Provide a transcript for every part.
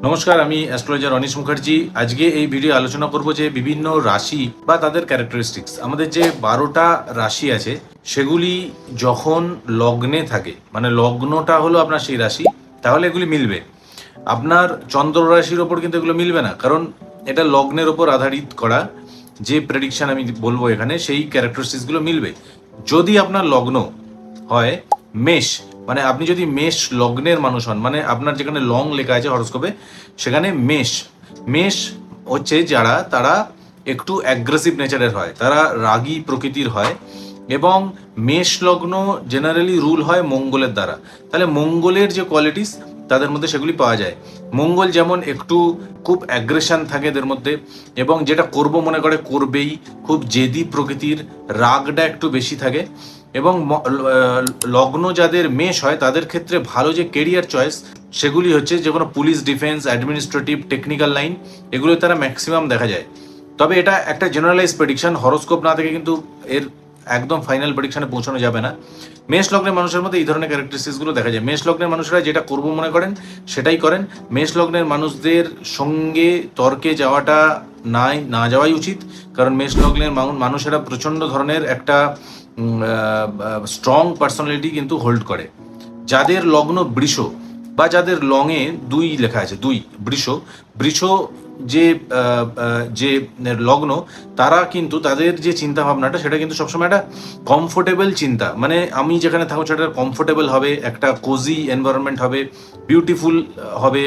নমস্কার, আমি astrologer anise Mukherjee. আজকে এই ভিডিও আলোচনা করব যে বিভিন্ন রাশি বা তাদের ক্যারেক্টারিস্টিক্স, আমাদের যে 12টা রাশি আছে সেগুলি যখন লগ্নে থাকে, মানে লগ্নটা হলো আপনার সেই রাশি, তাহলে এগুলি মিলবে। আপনার চন্দ্র রাশির ওপর কিন্তু এগুলো মিলবে না, কারণ এটা লগ্নের ওপর আধারিত করা যে প্রেডিকশন আমি বলবো এখানে, সেই ক্যারেক্টারিস্টিক্সগুলো মিলবে। যদি আপনার লগ্ন হয় মেষ, মানে আপনি যদি মেষ লগ্নের মানুষ হন, মানে আপনার যেখানে লং লেখা আছে হরোস্কোপে সেখানে মেষ মেষ হচ্ছে যারা, তারা একটু অ্যাগ্রেসিভ নেচারের হয়, তারা রাগী প্রকৃতির হয়, এবং মেষ লগ্ন জেনারেলি রুল হয় মঙ্গলের দ্বারা। তাহলে মঙ্গলের যে কোয়ালিটিস তাদের মধ্যে সেগুলি পাওয়া যায়। মঙ্গল যেমন একটু খুব অ্যাগ্রেশন থাকে এদের মধ্যে, এবং যেটা করব মনে করে করবেই, খুব জেদি প্রকৃতির, রাগটা একটু বেশি থাকে। এবং লগ্ন যাদের মেষ হয় তাদের ক্ষেত্রে ভালো যে কেরিয়ার চয়েস সেগুলি হচ্ছে যে কোনো police, defence, administrative, technical line, এগুলো তারা ম্যাক্সিমাম দেখা যায়। তবে এটা একটা জেনারেলাইজ প্রেডিকশন, হরোস্কোপ না থেকে কিন্তু এর একদম ফাইনাল প্রেডিকশনে পৌঁছানো যাবে না। মেষ লগ্নের মানুষের মধ্যে এই ধরনের ক্যারেক্টারিস্টিক্সগুলো দেখা যায়। মেষ লগ্নের মানুষরা যেটা করবো মনে করেন সেটাই করেন। মেষ লগ্নের মানুষদের সঙ্গে তর্কে যাওয়াটা না যাওয়াই উচিত, কারণ মেষ লগ্নের মানুষেরা প্রচণ্ড ধরনের একটা স্ট্রং পার্সোনালিটি কিন্তু হোল্ড করে। যাদের লগ্ন বৃষ বা যাদের লংয়ে 2 লেখা আছে, 2 বৃষ যে যে লগ্ন, তারা কিন্তু তাদের যে চিন্তা ভাবনাটা সেটা কিন্তু সবসময় একটা কমফোর্টেবল চিন্তা, মানে আমি যেখানে থাকবো সেটা কমফোর্টেবল হবে, একটা কোজি এনভায়রনমেন্ট হবে, বিউটিফুল হবে,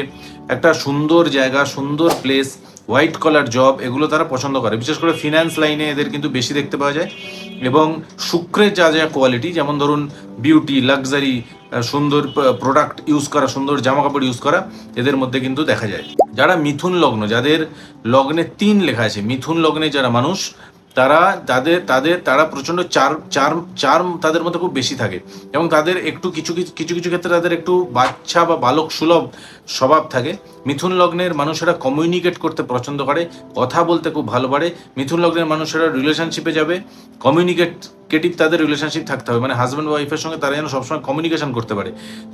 একটা সুন্দর জায়গা, সুন্দর প্লেস, হোয়াইট কলার জব, এগুলো তারা পছন্দ করে। বিশেষ করে ফিনান্স লাইনে এদের কিন্তু বেশি দেখতে পাওয়া যায়। এবং শুক্রের যা যা কোয়ালিটি, যেমন ধরুন বিউটি, লাক্সারি, সুন্দর প্রোডাক্ট ইউজ করা, সুন্দর জামা কাপড় ইউজ করা, এদের মধ্যে কিন্তু দেখা যায়। যারা মিথুন লগ্ন, যাদের লগ্নে 3 লেখা আছে, মিথুন লগ্নে যারা মানুষ, তারা তারা প্রচণ্ড চার্ম তাদের মধ্যে খুব বেশি থাকে, এবং তাদের একটু কিছু কিছু ক্ষেত্রে তাদের একটু বাচ্চা বা বালক সুলভ স্বভাব থাকে। মিথুন লগ্নের মানুষেরা কমিউনিকেট করতে পছন্দ করে, কথা বলতে খুব ভালো পারে। মিথুন লগ্নের মানুষেরা রিলেশনশিপে যাবে, কমিউনিকেটিভ তাদের রিলেশনশিপ থাকতে হবে, মানে হাজব্যান্ড ওয়াইফের সঙ্গে তারা যেন সবসময় কমিউনিকেশন করতে পারে।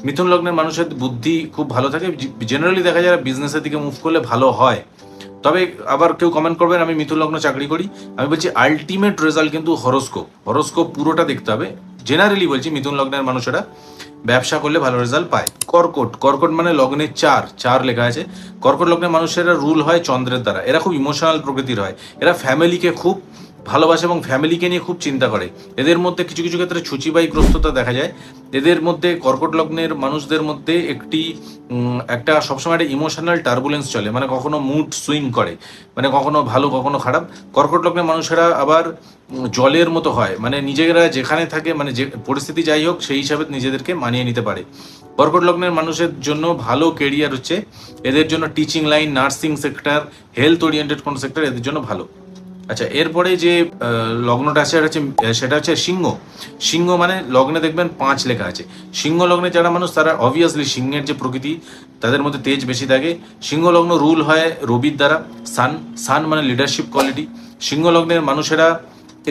মিথুন লগ্নের মানুষের বুদ্ধি খুব ভালো থাকে। জেনারেলি দেখা যায় বিজনেসের দিকে মুভ করলে ভালো হয়। তবে আবার কেউ কমেন্ট করবেন আমি মিথুন লগ্ন চাকরি করি, আমি বলছি আলটিমেট রেজাল্ট কিন্তু হরোস্কোপ পুরোটা দেখতে হবে। জেনারেলি বলছি মিথুন লগ্নের মানুষেরা ব্যবসা করলে ভালো রেজাল্ট পায়। কর্কট মানে লগ্নে 4 লেখা আছে। কর্কট লগ্নের মানুষেরা রুল হয় চন্দ্রের দ্বারা। এরা খুব ইমোশনাল প্রকৃতির হয়, এরা ফ্যামিলিকে খুব ভালোবাসে এবং ফ্যামিলিকে নিয়ে খুব চিন্তা করে। এদের মধ্যে কিছু কিছু ক্ষেত্রে ছুচিবাইগ্রস্ততা দেখা যায়। এদের মধ্যে কর্কট লগ্নের মানুষদের মধ্যে একটা সবসময় একটা ইমোশনাল টার্বুলেন্স চলে, মানে কখনো মুড সুইং করে, মানে কখনো ভালো কখনো খারাপ। কর্কট লগ্নের মানুষেরা আবার জলের মতো হয়, মানে নিজেরা যেখানে থাকে, মানে যে পরিস্থিতি যাই হোক সেই হিসাবে নিজেদেরকে মানিয়ে নিতে পারে। কর্কট লগ্নের মানুষের জন্য ভালো কেরিয়ার হচ্ছে এদের জন্য teaching line, nursing sector, health oriented কোন সেক্টর এদের জন্য ভালো। আচ্ছা, এরপরে যে লগ্নটা আছে সেটা হচ্ছে সিংহ মানে লগ্নে দেখবেন 5 লেখা আছে। সিংহ লগ্নে যারা মানুষ, তারা অবভিয়াসলি সিংহের যে প্রকৃতি তাদের মধ্যে তেজ বেশি থাকে। সিংহ লগ্ন রুল হয় রবির দ্বারা। সান মানে লিডারশিপ কোয়ালিটি। সিংহ লগ্নের মানুষেরা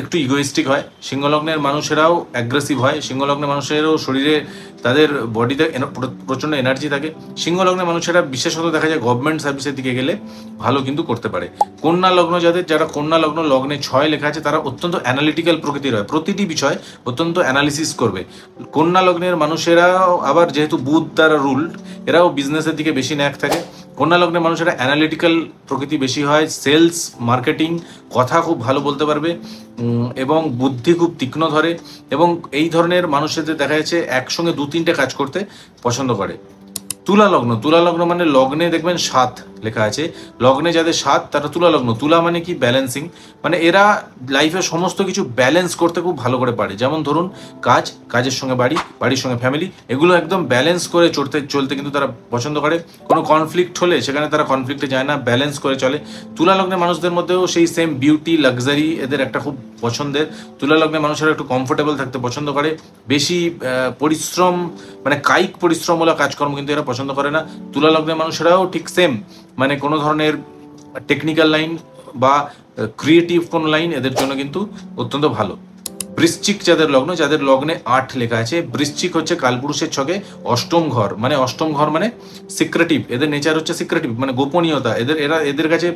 একটু ইগোইস্টিক হয়, সিংহ লগ্নের মানুষেরাও অ্যাগ্রেসিভ হয়, সিংহ লগ্নের মানুষেরও শরীরে, তাদের বডিতে প্রচণ্ড এনার্জি থাকে। সিংহ লগ্নের মানুষেরা বিশেষত দেখা যায় গভর্নমেন্ট সার্ভিসের দিকে গেলে ভালো কিন্তু করতে পারে। কন্যা লগ্ন যারা কন্যা লগ্ন লগ্নে 6 লেখা আছে, তারা অত্যন্ত অ্যানালিটিক্যাল প্রকৃতির হয়, প্রতিটি বিষয় অত্যন্ত অ্যানালিসিস করবে। কন্যা লগ্নের মানুষেরাও আবার যেহেতু বুধ দ্বারা রুলড, এরাও বিজনেসের দিকে বেশি ন্যাক থাকে। কন্যা লগ্নের মানুষেরা অ্যানালিটিক্যাল প্রকৃতি বেশি হয়, সেলস, মার্কেটিং, কথা খুব ভালো বলতে পারবে, এবং বুদ্ধি খুব তীক্ষ্ণ ধরে, এবং এই ধরনের মানুষদের দেখা যাচ্ছে একসঙ্গে 2-3টে কাজ করতে পছন্দ করে। তুলা লগ্ন মানে লগ্নে দেখবেন 7 লেখা আছে। লগ্নে যাদের 7 তারা তুলা লগ্ন। তুলা মানে কি? ব্যালেন্সিং, মানে এরা লাইফে সমস্ত কিছু ব্যালেন্স করতে খুব ভালো করে পারে। যেমন ধরুন কাজের সঙ্গে বাড়ির সঙ্গে ফ্যামিলি, এগুলো একদম ব্যালেন্স করে চলতে কিন্তু তারা পছন্দ করে। কোনো কনফ্লিক্ট হলে সেখানে তারা কনফ্লিক্টে যায় না, ব্যালেন্স করে চলে। তুলা লগ্নের মানুষদের মধ্যেও সেই সেম বিউটি, লাক্সারি এদের একটা খুব পছন্দের। তুলা লগ্নের মানুষেরা একটু কমফোর্টেবল থাকতে পছন্দ করে, বেশি পরিশ্রম, মানে কায়িক পরিশ্রমমূলক কাজকর্ম কিন্তু এরা পছন্দ করে না। তুলা লগ্নের মানুষেরাও ঠিক সেম, মানে কোনো ধরনের টেকনিক্যাল লাইন বা ক্রিয়েটিভ কোনো লাইন এদের জন্য কিন্তু অত্যন্ত ভালো। বৃশ্চিক যাদের লগ্নে 8 লেখা আছে, বৃশ্চিক হচ্ছে কালপুরুষের ছকে অষ্টম ঘর, মানে সিক্রেটিভ, এদের নেচার হচ্ছে সিক্রেটিভ, মানে গোপনীয়তা, এদের কাছে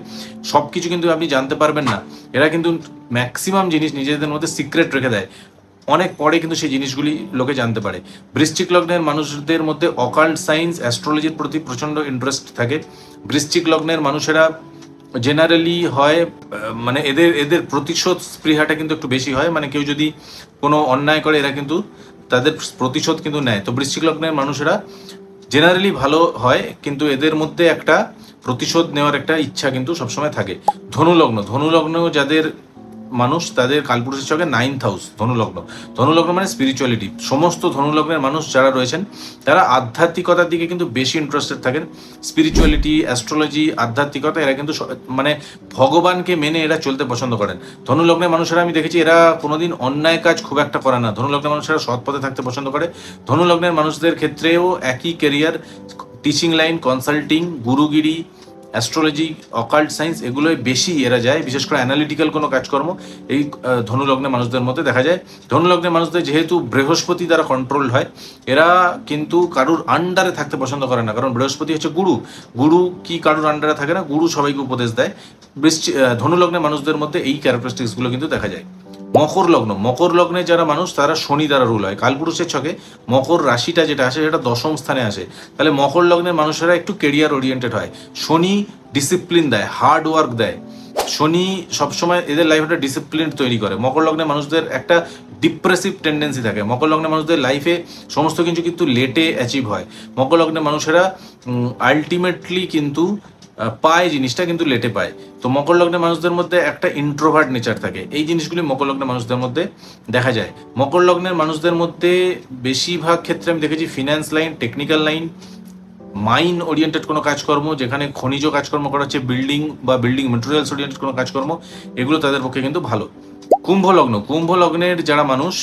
সবকিছু কিন্তু আপনি জানতে পারবেন না, এরা কিন্তু ম্যাক্সিমাম জিনিস নিজেদের মধ্যে সিক্রেট রেখে দেয়, অনেক পরে কিন্তু সেই জিনিসগুলি লোকে জানতে পারে। বৃশ্চিক লগ্নের মানুষদের মধ্যে অকাল্ট সায়েন্স, অ্যাস্ট্রোলজির প্রতি প্রচণ্ড ইন্টারেস্ট থাকে। বৃশ্চিক লগ্নের মানুষেরা জেনারেলি হয় মানে এদের প্রতিশোধ স্পৃহাটা কিন্তু একটু বেশি হয়, মানে কেউ যদি কোনো অন্যায় করে এরা কিন্তু তাদের প্রতিশোধ কিন্তু নেয়। তো বৃশ্চিক লগ্নের মানুষেরা জেনারেলি ভালো হয়, কিন্তু এদের মধ্যে একটা প্রতিশোধ নেওয়ার একটা ইচ্ছা কিন্তু সবসময় থাকে। ধনুলগ্ন যাদের মানুষ, তাদের কালপুরুষের ছকে 9th হাউস ধনুলগ্ন মানে স্পিরিচুয়ালিটি। সমস্ত ধনুলগ্নের মানুষ যারা রয়েছেন তারা আধ্যাত্মিকতার দিকে কিন্তু বেশি ইন্টারেস্টেড থাকেন। স্পিরিচুয়ালিটি, অ্যাস্ট্রোলজি, আধ্যাত্মিকতা, এরা কিন্তু মানে ভগবানকে মেনে এরা চলতে পছন্দ করেন। ধনুলগ্নের মানুষেরা আমি দেখেছি এরা কোনোদিন অন্যায় কাজ খুব একটা করে না। ধনুলগ্নের মানুষেরা সৎ পথে থাকতে পছন্দ করে। ধনুলগ্নের মানুষদের ক্ষেত্রেও একই কেরিয়ার, টিচিং লাইন, কনসাল্টিং, গুরুগিরি, অ্যাস্ট্রোলজি, অকাল্ট সায়েন্স, এগুলোই বেশি এরা যায়। বিশেষ করে অ্যানালিটিক্যাল কোনো কাজকর্ম এই ধনুলগ্নের মানুষদের মধ্যে দেখা যায়। ধনুলগ্নের মানুষদের যেহেতু বৃহস্পতি দ্বারা কন্ট্রোল হয়, এরা কিন্তু কারুর আন্ডারে থাকতে পছন্দ করে না, কারণ বৃহস্পতি হচ্ছে গুরু কি কারুর আন্ডারে থাকে না, গুরু সবাইকে উপদেশ দেয়। ধনুলগ্নের মানুষদের মধ্যে এই ক্যারেক্টারিস্টিক্সগুলো কিন্তু দেখা যায়। মকর লগ্নে যারা মানুষ তারা শনি দ্বারা রুল হয়। কালপুরুষের ছকে মকর রাশিটা যেটা আসে সেটা দশম স্থানে আসে, তাহলে মকর লগ্নের মানুষেরা একটু কেরিয়ার ওরিয়েন্টেড হয়। শনি ডিসিপ্লিন দেয়, হার্ড ওয়ার্ক দেয়, শনি সবসময় এদের লাইফে একটা ডিসিপ্লিন তৈরি করে। মকর লগ্নের মানুষদের একটা ডিপ্রেসিভ টেন্ডেন্সি থাকে। মকর লগ্নের মানুষদের লাইফে সমস্ত কিছু কিন্তু লেটে অ্যাচিভ হয়। মকর লগ্নের মানুষেরা আলটিমেটলি কিন্তু পায় জিনিসটা, কিন্তু লেটে পায়। তো মকর লগ্নের মানুষদের মধ্যে একটা ইন্ট্রোভার্ট নেচার থাকে। এই জিনিসগুলি মকর লগ্নের মানুষদের মধ্যে দেখা যায়। মকর লগ্নের মানুষদের মধ্যে বেশিরভাগ ক্ষেত্রে আমি দেখেছি finance line, technical line, mine oriented কোনো কাজকর্ম, যেখানে খনিজ কাজকর্ম করা হচ্ছে, বিল্ডিং মেটেরিয়ালস ওরিয়েন্টেড কোনো কাজকর্ম, এগুলো তাদের পক্ষে কিন্তু ভালো। কুম্ভ লগ্নের যারা মানুষ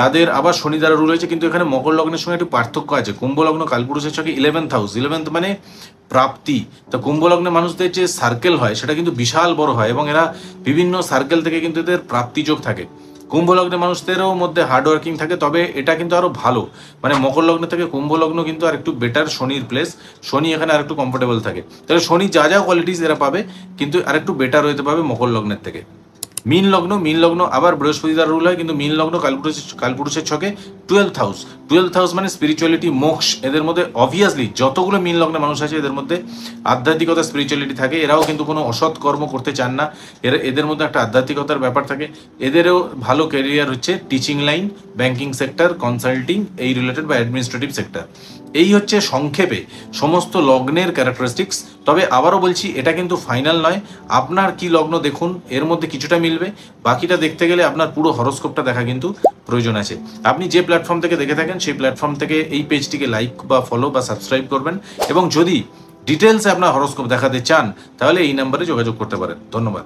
তাদের আবার শনি দ্বারা রুল হয়েছে, কিন্তু এখানে মকর লগ্নের সঙ্গে একটু পার্থক্য আছে। কুম্ভ লগ্ন কালপুরুষের ছকে 11th হাউস, 11th মানে প্রাপ্তি। তো কুম্ভ লগ্নের মানুষদের যে সার্কেল হয় সেটা কিন্তু বিশাল বড় হয়, এবং এরা বিভিন্ন সার্কেল থেকে কিন্তু এদের প্রাপ্তিযোগ থাকে। কুম্ভ লগ্নের মানুষদেরও মধ্যে হার্ডওয়ার্কিং থাকে, তবে এটা কিন্তু আরো ভালো, মানে মকর লগ্ন থেকে কুম্ভ লগ্ন কিন্তু আর একটু বেটার শনির প্লেস। শনি এখানে আর একটু কমফোর্টেবল থাকে, তাহলে শনি যা কোয়ালিটিস এরা পাবে কিন্তু আর একটু বেটার হতে পাবে মকর লগ্নের থেকে। মীন লগ্ন আবার বৃহস্পতি দ্বারা রুল হয়, কিন্তু মীন লগ্ন কালপুরুষের ছকে 12th হাউস মানে স্পিরিচুয়ালিটি, মোক্ষ। এদের মধ্যে অবভিয়াসলি যতগুলো মীন লগ্নের মানুষ আছে এদের মধ্যে আধ্যাত্মিকতা, স্পিরিচুয়ালিটি থাকে। এরাও কিন্তু কোনো অসৎ কর্ম করতে চান না, এদের মধ্যে একটা আধ্যাত্মিকতার ব্যাপার থাকে। এদেরও ভালো ক্যারিয়ার হচ্ছে teaching line, banking sector, consulting, এই রিলেটেড বা অ্যাডমিনিস্ট্রেটিভ সেক্টর। এই হচ্ছে সংক্ষেপে সমস্ত লগ্নের ক্যারেক্টারিস্টিক্স। তবে আবারও বলছি, এটা কিন্তু ফাইনাল নয়। আপনার কি লগ্ন দেখুন, এর মধ্যে কিছুটা মিলবে, বাকিটা দেখতে গেলে আপনার পুরো হরোস্কোপটা দেখা কিন্তু প্রয়োজন আছে। আপনি যে প্ল্যাটফর্ম থেকে দেখে থাকেন সেই প্ল্যাটফর্ম থেকে এই পেজটিকে লাইক বা ফলো বা সাবস্ক্রাইব করবেন, এবং যদি ডিটেলসে আপনার হরোস্কোপ দেখাতে চান তাহলে এই নাম্বারে যোগাযোগ করতে পারেন। ধন্যবাদ।